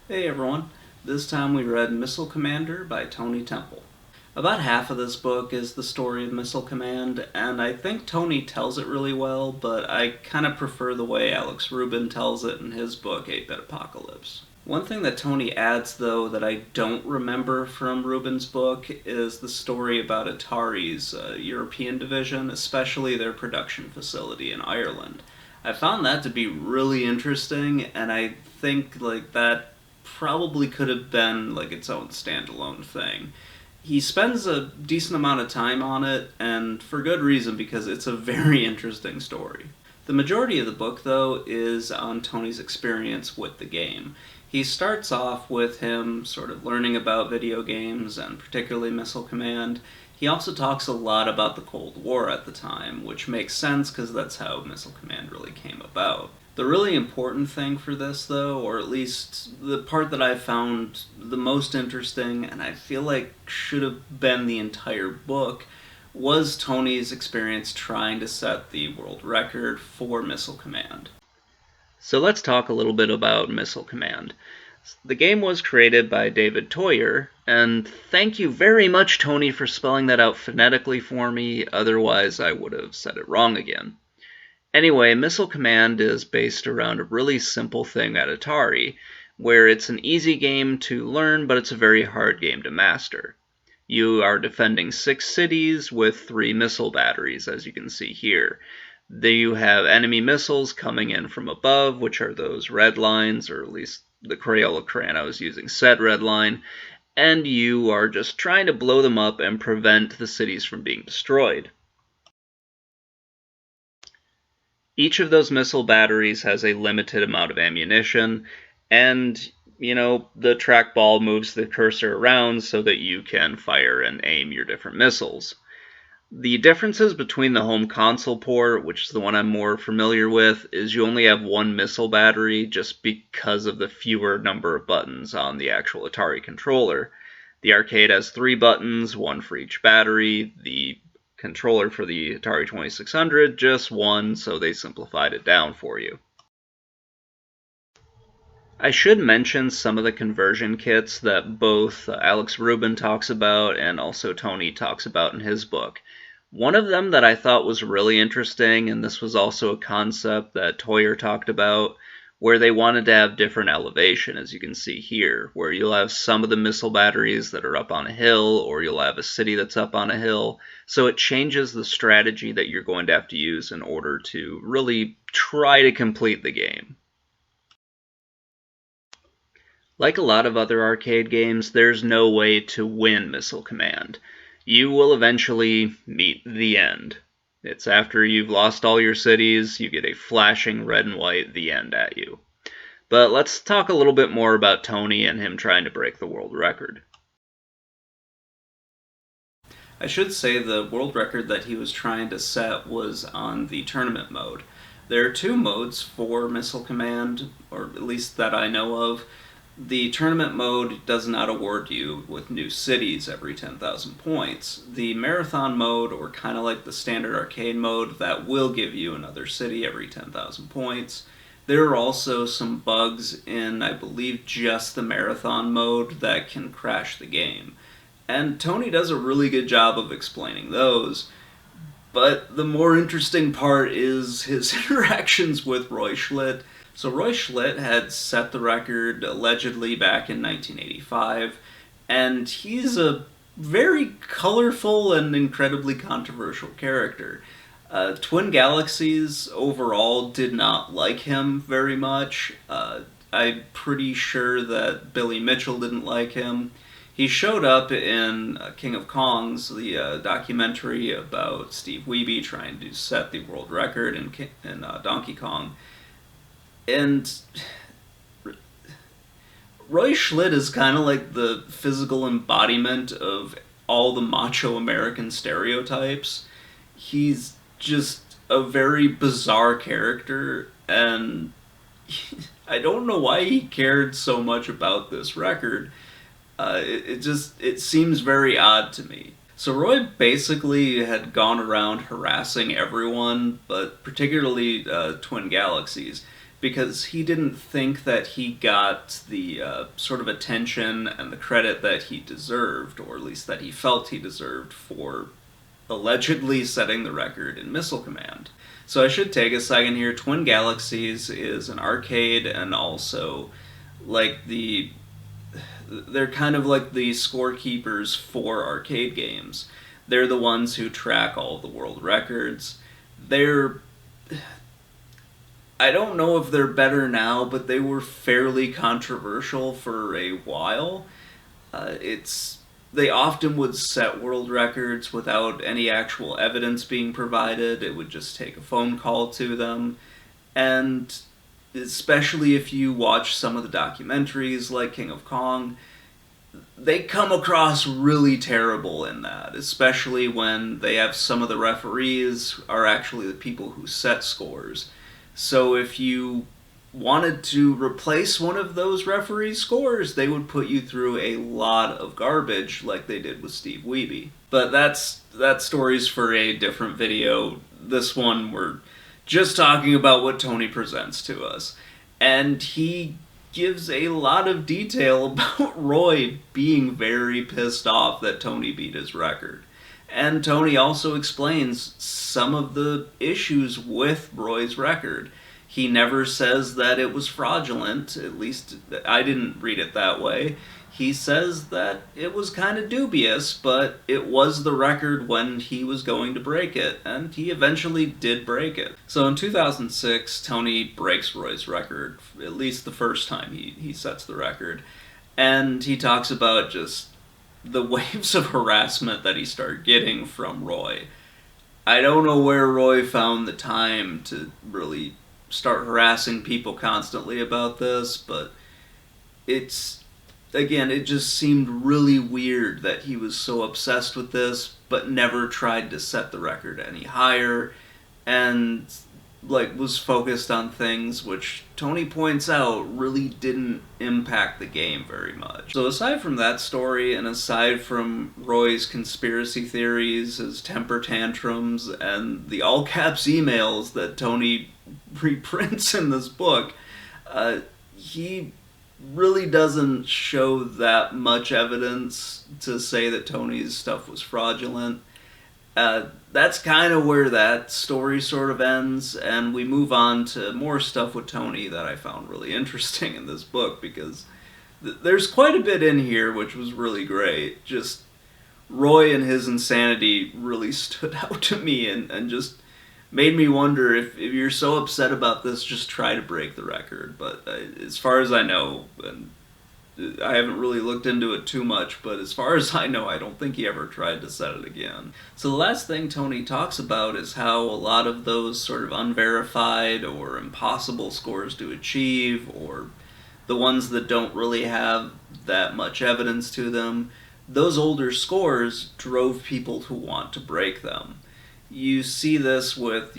Hey everyone, this time we read Missile Commander by Tony Temple. About half of this book is the story of Missile Command, and I think Tony tells it really well, but I kind of prefer the way Alex Rubin tells it in his book 8-Bit Apocalypse. One thing that Tony adds, though, that I don't remember from Rubin's book is the story about Atari's European division, especially their production facility in Ireland. I found that to be really interesting, and I think that probably could have been its own standalone thing. He spends a decent amount of time on it, and for good reason, because it's a very interesting story. The majority of the book, though, is on Tony's experience with the game. He starts off with him sort of learning about video games, and particularly Missile Command. He also talks a lot about the Cold War at the time, which makes sense because that's how Missile Command really came about. The really important thing for this, though, or at least the part that I found the most interesting, and I feel like should have been the entire book, was Tony's experience trying to set the world record for Missile Command. So let's talk a little bit about Missile Command. The game was created by David Toyer, and thank you very much, Tony, for spelling that out phonetically for me, otherwise I would have said it wrong again. Anyway, Missile Command is based around a really simple thing at Atari, where it's an easy game to learn, but it's a very hard game to master. You are defending 6 cities with 3 missile batteries, as you can see here. There you have enemy missiles coming in from above, which are those red lines, or at least the Crayola crayon I was using said red line, and you are just trying to blow them up and prevent the cities from being destroyed. Each of those missile batteries has a limited amount of ammunition, and, the trackball moves the cursor around so that you can fire and aim your different missiles. The differences between the home console port, which is the one I'm more familiar with, is you only have 1 missile battery just because of the fewer number of buttons on the actual Atari controller. The arcade has 3 buttons, 1 for each battery. The controller for the Atari 2600, just 1, so they simplified it down for you. I should mention some of the conversion kits that both Alex Rubin talks about and also Tony talks about in his book. One of them that I thought was really interesting, and this was also a concept that Toyer talked about, where they wanted to have different elevation, as you can see here, where you'll have some of the missile batteries that are up on a hill, or you'll have a city that's up on a hill. So it changes the strategy that you're going to have to use in order to really try to complete the game. Like a lot of other arcade games, there's no way to win Missile Command. You will eventually meet the end. It's after you've lost all your cities, you get a flashing red and white "the end" at you. But let's talk a little bit more about Tony and him trying to break the world record. I should say the world record that he was trying to set was on the tournament mode. There are 2 modes for Missile Command, or at least that I know of. The tournament mode does not award you with new cities every 10,000 points. The marathon mode, or kind of like the standard arcade mode, that will give you another city every 10,000 points. There are also some bugs in, I believe, just the marathon mode that can crash the game. And Tony does a really good job of explaining those. But the more interesting part is his interactions with Roy Shildt. So Roy Shildt had set the record allegedly back in 1985, and he's a very colorful and incredibly controversial character. Twin Galaxies overall did not like him very much. I'm pretty sure that Billy Mitchell didn't like him. He showed up in King of Kongs, the documentary about Steve Wiebe trying to set the world record in Donkey Kong. And Roy Shildt is kind of like the physical embodiment of all the macho American stereotypes. He's just a very bizarre character, and I don't know why he cared so much about this record. It seems very odd to me. So Roy basically had gone around harassing everyone, but particularly Twin Galaxies. because he didn't think that he got the sort of attention and the credit that he deserved, or at least that he felt he deserved, for allegedly setting the record in Missile Command. So I should take a second here. Twin Galaxies is an arcade, and also like they're kind of like the scorekeepers for arcade games. They're the ones who track all the world records. I don't know if they're better now, but they were fairly controversial for a while. They often would set world records without any actual evidence being provided. It would just take a phone call to them. And especially if you watch some of the documentaries like King of Kong, they come across really terrible in that, especially when they have some of the referees are actually the people who set scores. So if you wanted to replace one of those referees' scores, they would put you through a lot of garbage like they did with Steve Wiebe. But that story's for a different video. This one, we're just talking about what Tony presents to us. And he gives a lot of detail about Roy being very pissed off that Tony beat his record. And Tony also explains some of the issues with Roy's record. He never says that it was fraudulent, at least I didn't read it that way. He says that it was kind of dubious, but it was the record when he was going to break it, and he eventually did break it. So in 2006, Tony breaks Roy's record, at least the first time he sets the record, and he talks about just the waves of harassment that he started getting from Roy. I don't know where Roy found the time to really start harassing people constantly about this, but it just seemed really weird that he was so obsessed with this, but never tried to set the record any higher, and was focused on things which Tony points out really didn't impact the game very much. So aside from that story, and aside from Roy's conspiracy theories, his temper tantrums, and the all-caps emails that Tony reprints in this book, he really doesn't show that much evidence to say that Tony's stuff was fraudulent. That's kind of where that story sort of ends, and we move on to more stuff with Tony that I found really interesting in this book, because there's quite a bit in here which was really great. Just Roy and his insanity really stood out to me, and just made me wonder, if you're so upset about this, just try to break the record. But as far as I know, and I haven't really looked into it too much, but as far as I know, I don't think he ever tried to set it again. So the last thing Tony talks about is how a lot of those sort of unverified or impossible scores to achieve, or the ones that don't really have that much evidence to them, those older scores drove people to want to break them. You see this with,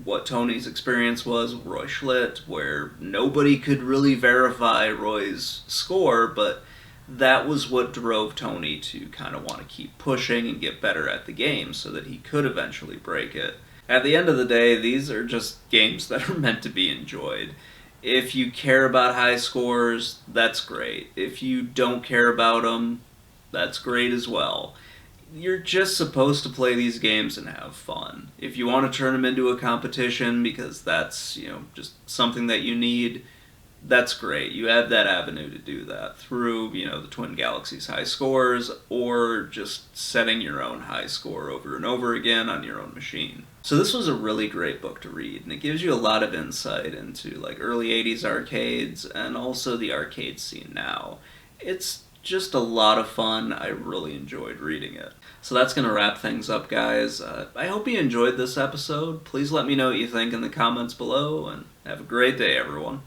what Tony's experience was with Roy Shildt, where nobody could really verify Roy's score, but that was what drove Tony to kind of want to keep pushing and get better at the game so that he could eventually break it. At the end of the day, these are just games that are meant to be enjoyed. If you care about high scores, that's great. If you don't care about them, that's great as well. You're just supposed to play these games and have fun. If you want to turn them into a competition because that's, just something that you need, that's great. You have that avenue to do that through, the Twin Galaxies high scores, or just setting your own high score over and over again on your own machine. So this was a really great book to read, and it gives you a lot of insight into early 80s arcades and also the arcade scene now. It's just a lot of fun. I really enjoyed reading it. So that's going to wrap things up, guys. I hope you enjoyed this episode. Please let me know what you think in the comments below, and have a great day, everyone.